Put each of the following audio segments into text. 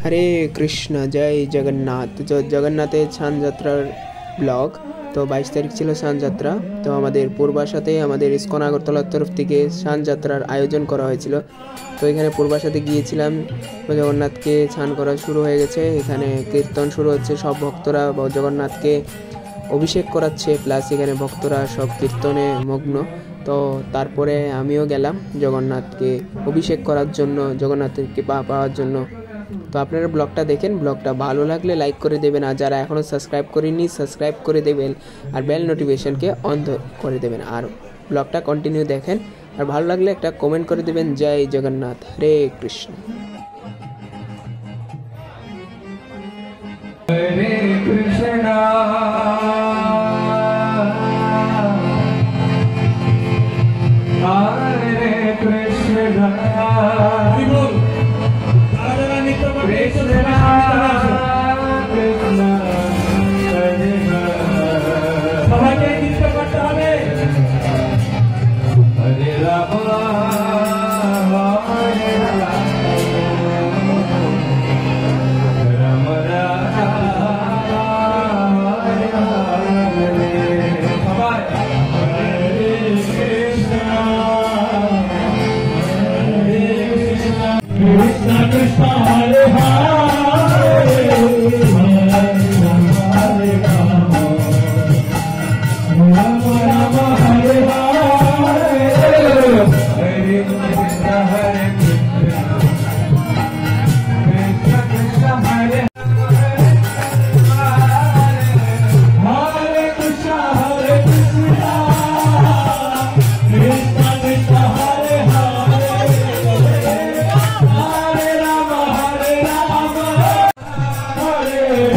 हरे कृष्ण जय जगन्नाथ। जो जगन्नाथे छान যাত্রার ব্লগ। তো 22 তারিখ ছিল শান যাত্রা। তো আমাদের পূর্বাশাতে আমাদের ইসকন আগরতলার তরফ থেকে শান যাত্রার আয়োজন করা হয়েছিল। তো এখানে পূর্বাশাতে গিয়েছিলাম, জগন্নাথকে ছান করা শুরু হয়ে গেছে। এখানে কীর্তন শুরু হচ্ছে, সব ভক্তরা জগন্নাথকে অভিষেক করাচ্ছে, প্লাস এখানে ভক্তরা সব কীর্তনে মগ্ন। তো তারপরে আমিও গেলাম জগন্নাথকে অভিষেক করার জন্য, জগন্নাথের কৃপা পাওয়ার জন্য। তো আপনারা ব্লগটা দেখেন, ব্লগটা ভালো লাগলে লাইক করে দেবেন, আর যারা এখনও সাবস্ক্রাইব করেননি সাবস্ক্রাইব করে দেবেন, আর বেল নোটিফিকেশনকে অন করে দেবেন, আর ব্লগটা কন্টিনিউ দেখেন। আর ভালো লাগলে একটা কমেন্ট করে দেবেন। জয় জগন্নাথ, হরে কৃষ্ণ। हरे कृष्णा हरे Krishna Krishna Krishna Hare Hare Hare Rama Rama Rama Hare Hare Hare Krishna Hare Krishna Krishna Krishna Hare Hare Krishna Hare Krishna Krishna Krishna Hare Hare Hare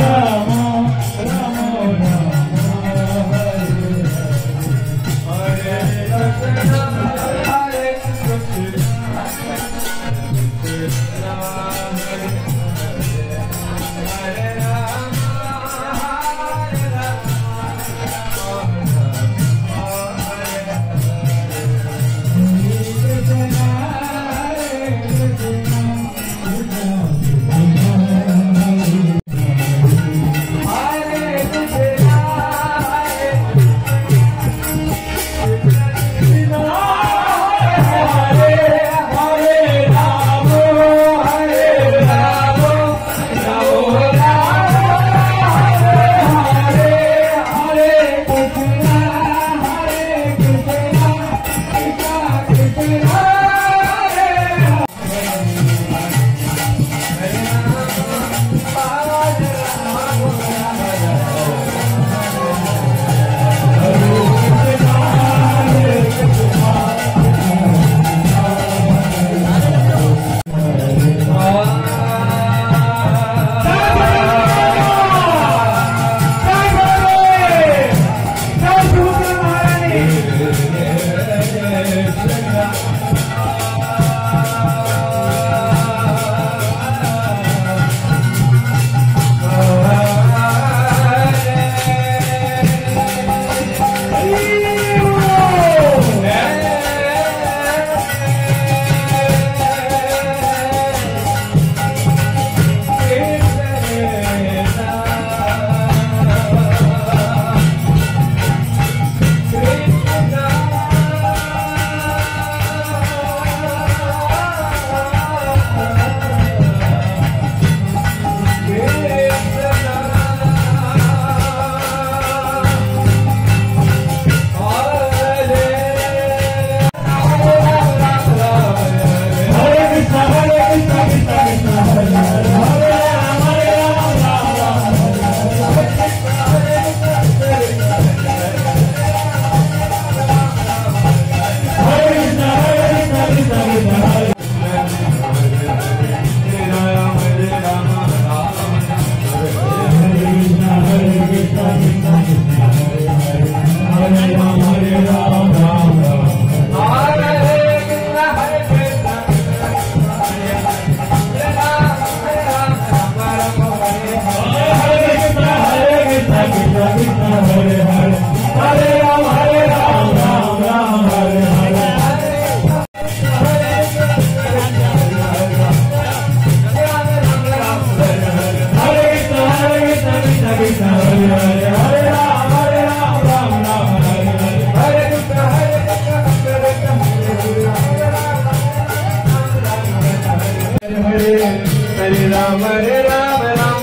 Ram Ram Ram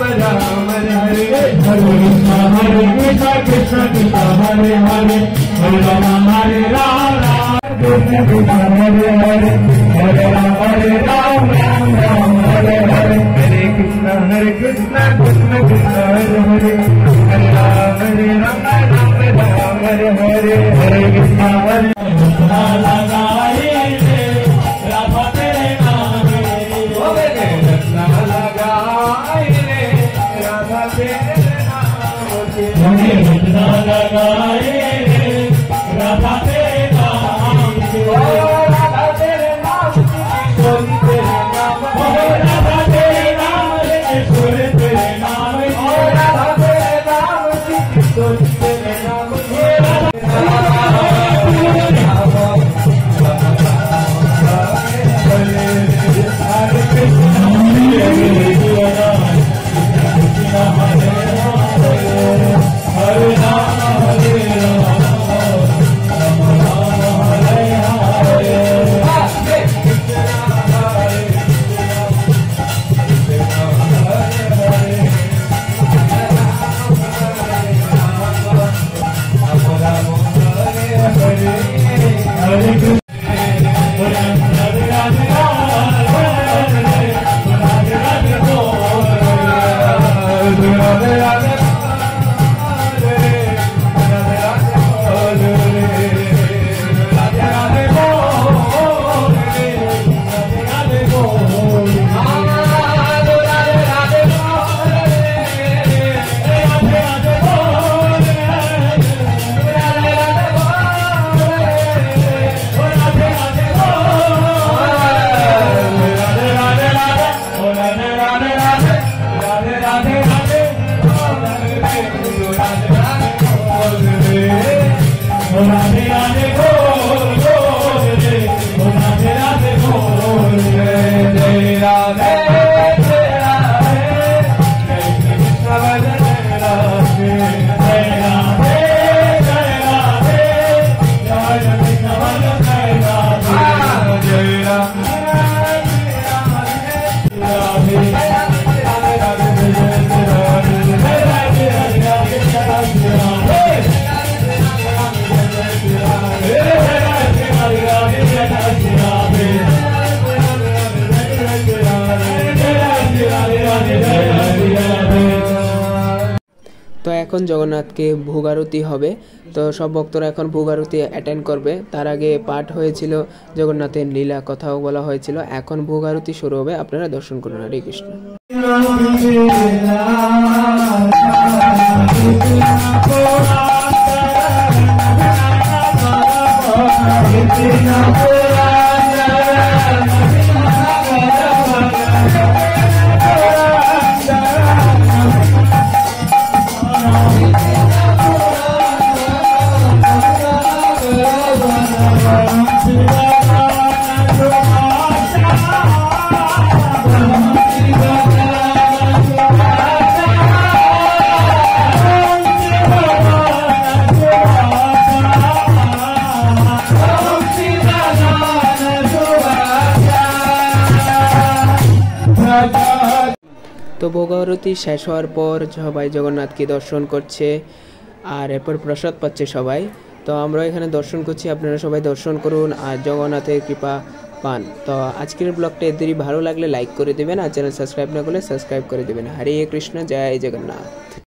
Hare Hare Krishna Krishna Krishna Hare Hare Hare Ram Krishna Krishna Hare Hare Hare Ram Ram Hare Hare Hare Krishna Krishna Krishna Hare Hare Hare Ram Ram Hare Hare Hare Krishna लगाए राधा तेरे नाम रत्ना लगाए राधा तेरे नाम रत्ना लगाए राधा तेरे नाम राधा तेरे नाम सोनी तेरे नाम राधा तेरे नाम सोनी तेरे नाम राधा तेरे नाम सोनी तेरे नाम তো এখন জগন্নাথকে ভোগ আরতি হবে, তো সব ভক্তরা এখন ভোগ আরতি অ্যাটেন্ড করবে। তার আগে পাঠ হয়েছিল জগন্নাথের লীলা, কথাও বলা হয়েছিল। এখন ভোগ আরতি শুরু হবে, আপনারা দর্শন করুন। হরে কৃষ্ণ। তো ভোগ আরতি শেষ হওয়ার পর সবাই জগন্নাথকে দর্শন করছে, আর এরপর প্রসাদ পাচ্ছে সবাই। তো আমরা এখানে দর্শন করছি, আপনারা সবাই দর্শন করুন আর জগন্নাথের কৃপা পান। তো আজকের ব্লগটা এদেরই ভালো লাগলে লাইক করে দেবেন, আর চ্যানেল সাবস্ক্রাইব না করলে সাবস্ক্রাইব করে দেবেন। হরে কৃষ্ণ, জয় জগন্নাথ।